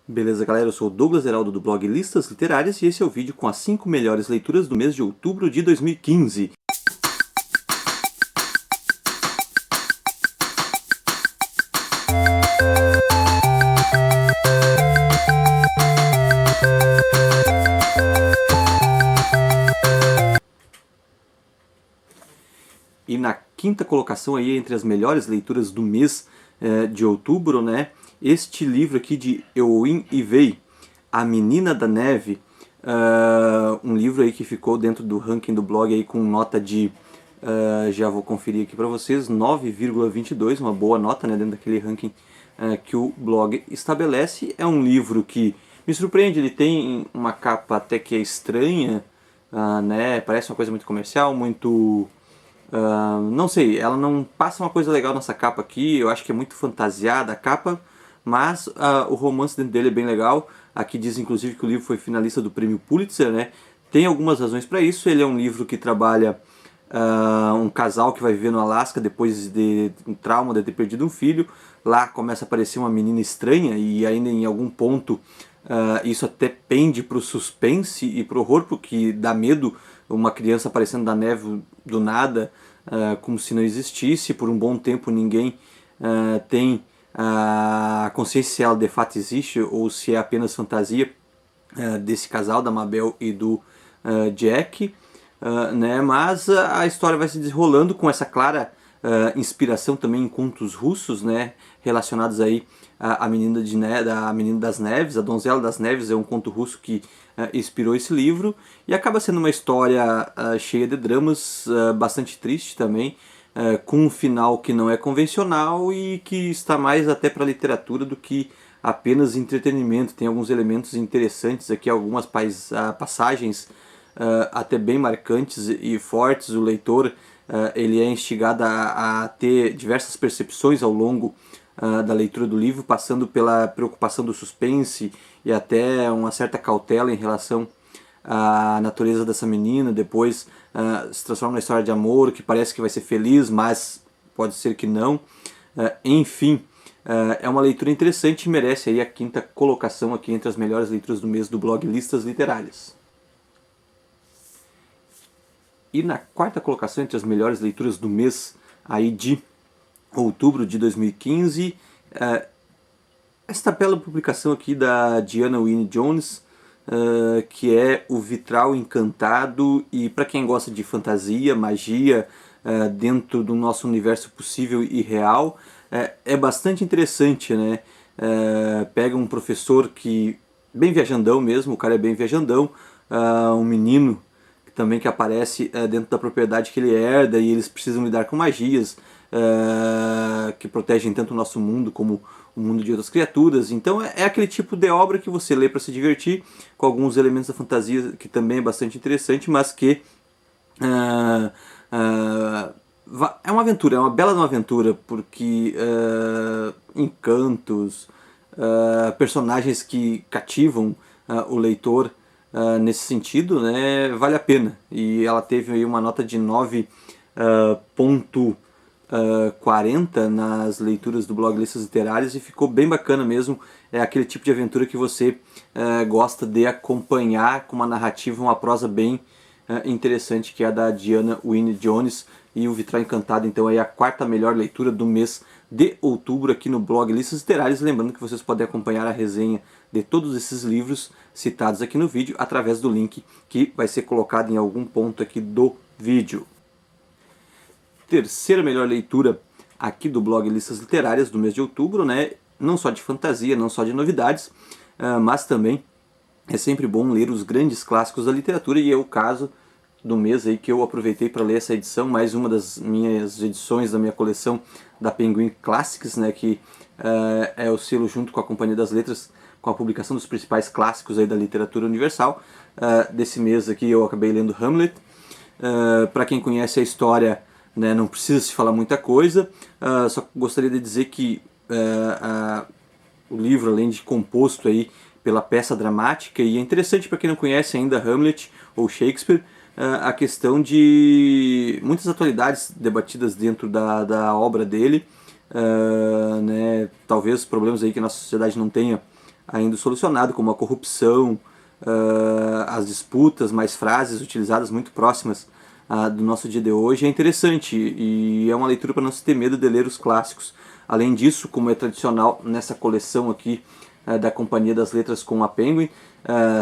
Beleza, galera? Eu sou o Douglas Heraldo do blog Listas Literárias e esse é o vídeo com as 5 melhores leituras do mês de outubro de 2015. E na quinta colocação aí entre as melhores leituras do mês de outubro, né? Este livro aqui de Eowyn Ivey, A Menina da Neve, um livro aí que ficou dentro do ranking do blog aí com nota de, já vou conferir aqui para vocês, 9,22, uma boa nota, né, dentro daquele ranking que o blog estabelece. É um livro que me surpreende, ele tem uma capa até que é estranha, né, parece uma coisa muito comercial, muito... não sei, ela não passa uma coisa legal nessa capa aqui, eu acho que é muito fantasiada a capa, mas o romance dentro dele é bem legal. Aqui diz inclusive que o livro foi finalista do prêmio Pulitzer, né? Tem algumas razões para isso. Ele é um livro que trabalha um casal que vai viver no Alasca depois de um trauma de ter perdido um filho. Lá começa a aparecer uma menina estranha e ainda em algum ponto isso até pende para o suspense e para o horror, porque dá medo uma criança aparecendo da neve do nada, como se não existisse. Por um bom tempo ninguém tem a consciência se ela de fato existe ou se é apenas fantasia desse casal, da Mabel e do Jack, né? Mas a história vai se desenrolando com essa clara inspiração também em contos russos, né? Relacionados aí à Menina, a Menina das Neves, a Donzela das Neves é um conto russo que inspirou esse livro, e acaba sendo uma história cheia de dramas, bastante triste também, com um final que não é convencional e que está mais até para a literatura do que apenas entretenimento. Tem alguns elementos interessantes aqui, algumas passagens até bem marcantes e fortes. O leitor ele é instigado a ter diversas percepções ao longo da leitura do livro, passando pela preocupação do suspense e até uma certa cautela em relação a natureza dessa menina. Depois se transforma numa história de amor que parece que vai ser feliz, mas pode ser que não. Enfim, é uma leitura interessante e merece aí a quinta colocação aqui entre as melhores leituras do mês do blog Listas Literárias. E na quarta colocação entre as melhores leituras do mês aí de outubro de 2015, esta bela publicação aqui da Diana Wynne Jones, que é O Vitral Encantado. E para quem gosta de fantasia, magia, dentro do nosso universo possível e real, é bastante interessante, né? Pega um professor que, bem viajandão mesmo, o cara é bem viajandão, um menino também que aparece dentro da propriedade que ele herda, e eles precisam lidar com magias que protegem tanto o nosso mundo como o mundo de outras criaturas. Então é aquele tipo de obra que você lê para se divertir, com alguns elementos da fantasia que também é bastante interessante, mas que é uma aventura, é uma bela aventura, porque encantos, personagens que cativam o leitor nesse sentido, né, vale a pena. E ela teve aí uma nota de 9,40 nas leituras do blog Listas Literárias e ficou bem bacana mesmo. É aquele tipo de aventura que você gosta de acompanhar, com uma narrativa, uma prosa bem interessante, que é a da Diana Wynne Jones. E O Vitral Encantado então é a quarta melhor leitura do mês de outubro aqui no blog Listas Literárias. Lembrando que vocês podem acompanhar a resenha de todos esses livros citados aqui no vídeo através do link que vai ser colocado em algum ponto aqui do vídeo. Terceira melhor leitura aqui do blog Listas Literárias do mês de outubro, né? Não só de fantasia, não só de novidades, mas também é sempre bom ler os grandes clássicos da literatura, e é o caso do mês aí que eu aproveitei para ler essa edição, mais uma das minhas edições da minha coleção da Penguin Classics, né, que é o selo junto com a Companhia das Letras, com a publicação dos principais clássicos aí da literatura universal. Desse mês aqui eu acabei lendo Hamlet. Para quem conhece a história, né, não precisa se falar muita coisa, só gostaria de dizer que o livro, além de composto aí pela peça dramática, e é interessante para quem não conhece ainda Hamlet ou Shakespeare, a questão de muitas atualidades debatidas dentro da obra dele, né, talvez problemas aí que a nossa sociedade não tenha ainda solucionado, como a corrupção, as disputas, mais frases utilizadas muito próximas do nosso dia de hoje. É interessante e é uma leitura para não se ter medo de ler os clássicos. Além disso, como é tradicional nessa coleção aqui da Companhia das Letras com a Penguin,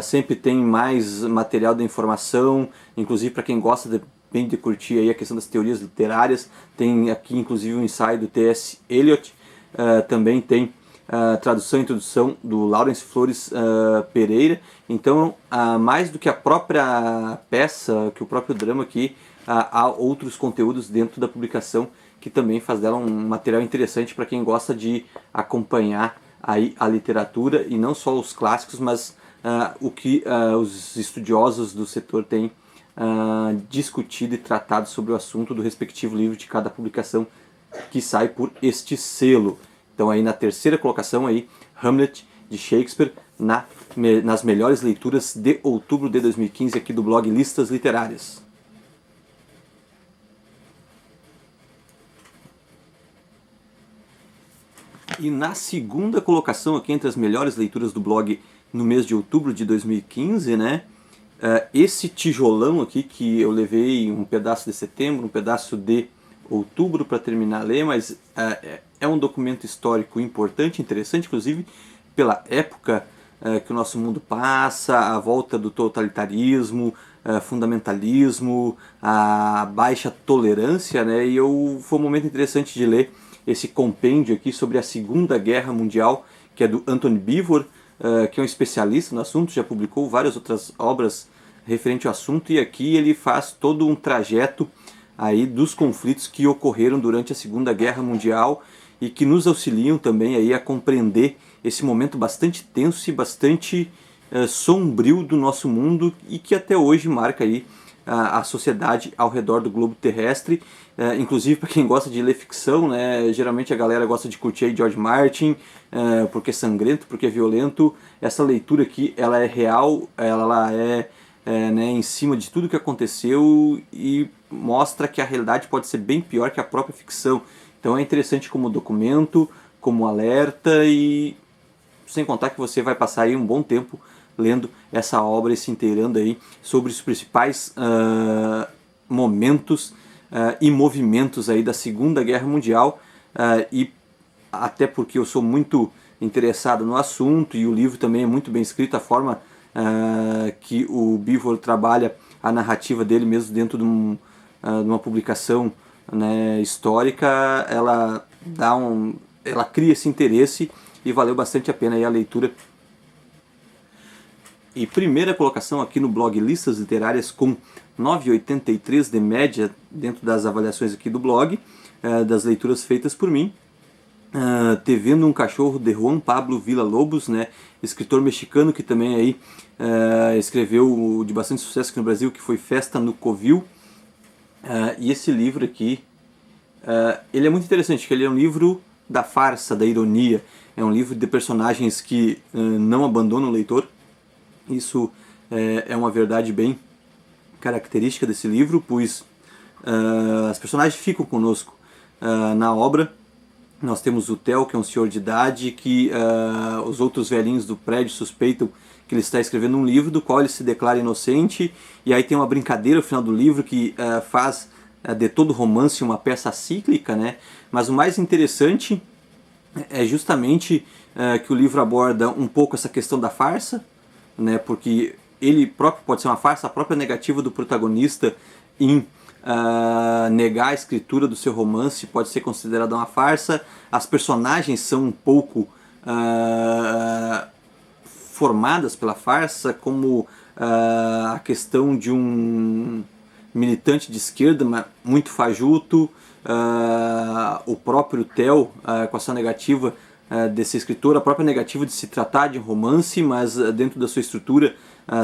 sempre tem mais material de informação, inclusive para quem gosta de curtir aí a questão das teorias literárias. Tem aqui inclusive um ensaio do T.S. Eliot, também tem tradução e introdução do Laurence Flores Pereira. Então, mais do que a própria peça, que o próprio drama aqui, há outros conteúdos dentro da publicação que também faz dela um material interessante para quem gosta de acompanhar aí a literatura, e não só os clássicos, mas o que os estudiosos do setor têm discutido e tratado sobre o assunto do respectivo livro de cada publicação que sai por este selo. Então aí na terceira colocação aí, Hamlet de Shakespeare nas melhores leituras de outubro de 2015 aqui do blog Listas Literárias. E na segunda colocação aqui entre as melhores leituras do blog no mês de outubro de 2015, né? Esse tijolão aqui que eu levei um pedaço de setembro, um pedaço de outubro para terminar a ler, mas é um documento histórico importante, interessante, inclusive pela época que o nosso mundo passa, a volta do totalitarismo, fundamentalismo, a baixa tolerância, né? E foi um momento interessante de ler esse compêndio aqui sobre a Segunda Guerra Mundial, que é do Anthony Beevor, que é um especialista no assunto, já publicou várias outras obras referente ao assunto, e aqui ele faz todo um trajeto aí dos conflitos que ocorreram durante a Segunda Guerra Mundial e que nos auxiliam também aí a compreender esse momento bastante tenso e bastante sombrio do nosso mundo, e que até hoje marca aí a sociedade ao redor do globo terrestre. Inclusive para quem gosta de ler ficção, né, geralmente a galera gosta de curtir aí George Martin, porque é sangrento, porque é violento. Essa leitura aqui, ela é real, ela é né, em cima de tudo que aconteceu, e mostra que a realidade pode ser bem pior que a própria ficção. Então é interessante como documento, como alerta, e sem contar que você vai passar aí um bom tempo lendo essa obra e se inteirando aí sobre os principais momentos e movimentos aí da Segunda Guerra Mundial, e até porque eu sou muito interessado no assunto e o livro também é muito bem escrito, a forma que o Beevor trabalha a narrativa dele mesmo dentro de uma publicação, né, histórica, ela cria esse interesse e valeu bastante a pena aí a leitura. E primeira colocação aqui no blog Listas Literárias com 9,83 de média dentro das avaliações aqui do blog, das leituras feitas por mim. Te Vendo um Cachorro, de Juan Pablo Villa-Lobos, né, escritor mexicano que também aí escreveu de bastante sucesso aqui no Brasil, que foi Festa no Covil. E esse livro aqui, ele é muito interessante, porque ele é um livro da farsa, da ironia, é um livro de personagens que não abandonam o leitor. Isso é uma verdade bem característica desse livro, pois as personagens ficam conosco na obra. Nós temos o Theo, que é um senhor de idade, que os outros velhinhos do prédio suspeitam que ele está escrevendo um livro do qual ele se declara inocente, e aí tem uma brincadeira no final do livro que faz de todo romance uma peça cíclica, né? Mas o mais interessante é justamente que o livro aborda um pouco essa questão da farsa, né? Porque ele próprio pode ser uma farsa, a própria negativa do protagonista em negar a escritura do seu romance pode ser considerada uma farsa. As personagens são um pouco formadas pela farsa, como a questão de um militante de esquerda, mas muito fajuto, o próprio Theo com a sua negativa desse escritor, a própria negativa de se tratar de um romance, mas dentro da sua estrutura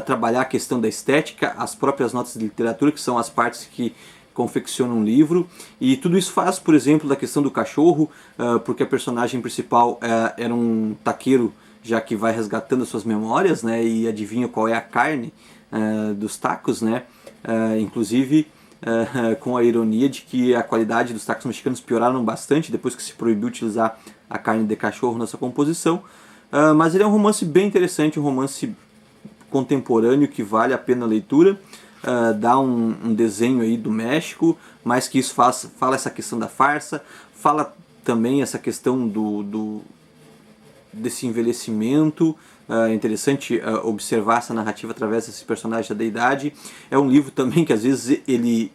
trabalhar a questão da estética, as próprias notas de literatura, que são as partes que confeccionam um livro, e tudo isso faz, por exemplo, da questão do cachorro, porque a personagem principal era um taqueiro, já que vai resgatando as suas memórias, né, e adivinha qual é a carne dos tacos, né, inclusive com a ironia de que a qualidade dos tacos mexicanos pioraram bastante depois que se proibiu utilizar a carne de cachorro na sua composição. mas ele é um romance bem interessante, um romance contemporâneo que vale a pena a leitura. Dá um desenho aí do México, mas que isso fala essa questão da farsa, fala também essa questão desse envelhecimento. É interessante observar essa narrativa através desse personagem da deidade. É um livro também que às vezes ele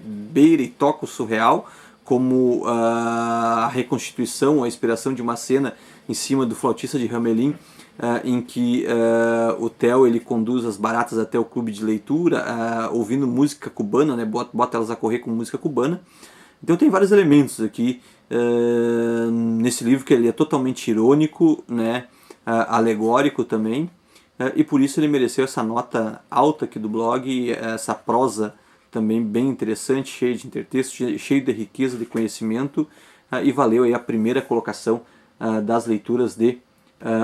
beira e toca o surreal, como a reconstituição, a inspiração de uma cena em cima do flautista de Hamelin, em que o Theo ele conduz as baratas até o clube de leitura, ouvindo música cubana, né, bota elas a correr com música cubana. Então tem vários elementos aqui nesse livro que ele é totalmente irônico, né, alegórico também, e por isso ele mereceu essa nota alta aqui do blog, essa prosa também bem interessante, cheia de intertexto, cheio de riqueza de conhecimento, e valeu aí a primeira colocação das leituras de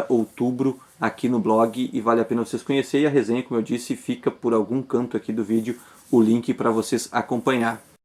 outubro aqui no blog, e vale a pena vocês conhecerem. E a resenha, como eu disse, fica por algum canto aqui do vídeo o link para vocês acompanhar.